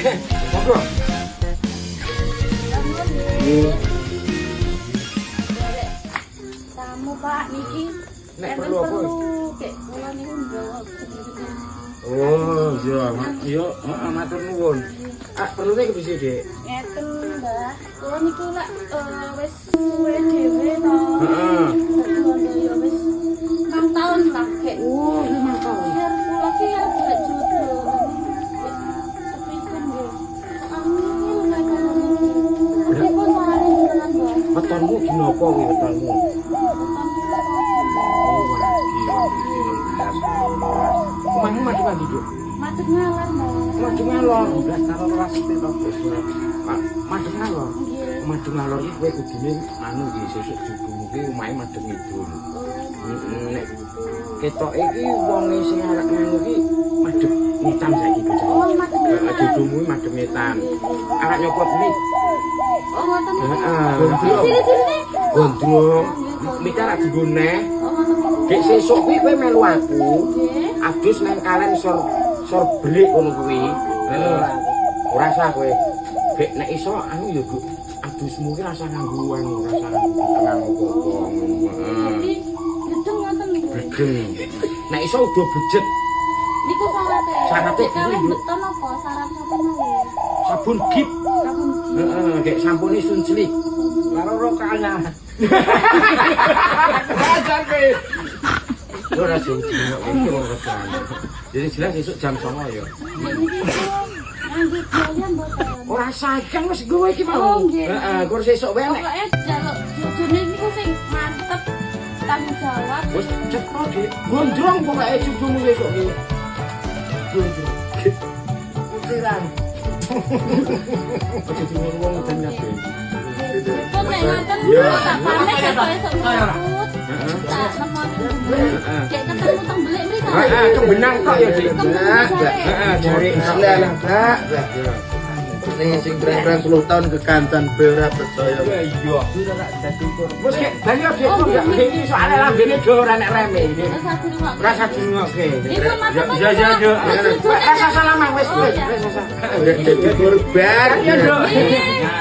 Monggo. Kamu Pak niki Nek perlu apa? Kek kula niku nggawa. Oh, iya, iya, matur nuwun. Ah, perlune kepisi, Dik? Ngeten, Mbah. Kula niku lak wis suwe dhewe to. Heeh. Ya wis 6 tahun lah kek. Oh, 5 tahun. Biar kula ki arep golek jodoh. Kepikir nggih. Amin nek kula niki. Nek kok sarane jenengan, Mbah. Wetonmu dinapa kuwi wetonmu? Oh, Omahmu madhep ndi, Dik? Madhep ngalor, Mbah. Madhep ngalor. Blas karo kelas itu to. Madhep ngalor. Nggih. Madhep ngalor iki kowe kudune anu iki sesuk jubumu ki omahe madhep ngidul. Nek ketoke iki wong sing arek ngono ki madhep ngitan saiki bocah. Oh, madhep ngalor. Jubumu madhep ngitan. Arek nyopot mi. Oh, ngoten. Heeh. Sini-sini. Gondrong. Mik arek digone. Oh, ngoten. Dek sesuk kuwi kowe melu aku. Nggih. Adus nang kalen sor belik ngono kuwi. Heeh. Ora usah kowe. Dek nek iso anu ya, Bu. Adusmu ki rasa nganggo anu, rasa tenang apa-apa. Heeh. Jadi gedeng ngoten niku. Gedeng. Nek iso udo bejet Niku sarate. Sarate Kalian kuwi, Bu. beton apa saran sapa malih? sabun gip. Sabun gigi. Heeh, dek sampune sunslik. Karo rokanya. Ajar kowe. Yo ora sing iki wong rekan. Jadi jelas esuk jam 09.00 ya. Niki nganggo biaya mboten. Ora sayang wis gowe iki mau. Oh, nggih. Heeh, kur sesuk wae nek Pokoke jaluk jujune niku sing mantep tanggung jawab. wis cepet Dik. Gondrong pokoke cucumu sesuk iki. Gondrong. Utiran. Aja diwong wong dan kabeh. Kok nek ngoten Iya. tak pamit esuk-esuk nyambut. Heeh. Tak nemoni. Kayak ketemu teng belik mriki. Heeh, kebenang tok ya Dik. Heeh, Jare Lah, Mbak. Ning sing keren-keren 10 tahun kekancan berat percaya. iya. Wis kek bali Dik kok gak iki soalnya lambene do ora nek reme iki. Rasa dirungokke. Iku matur Ya ya ya. nuwun. Rasa salaman wis Oh, wis. iya. Rasa. Udah jadi korban. Ya, Dok. Iya.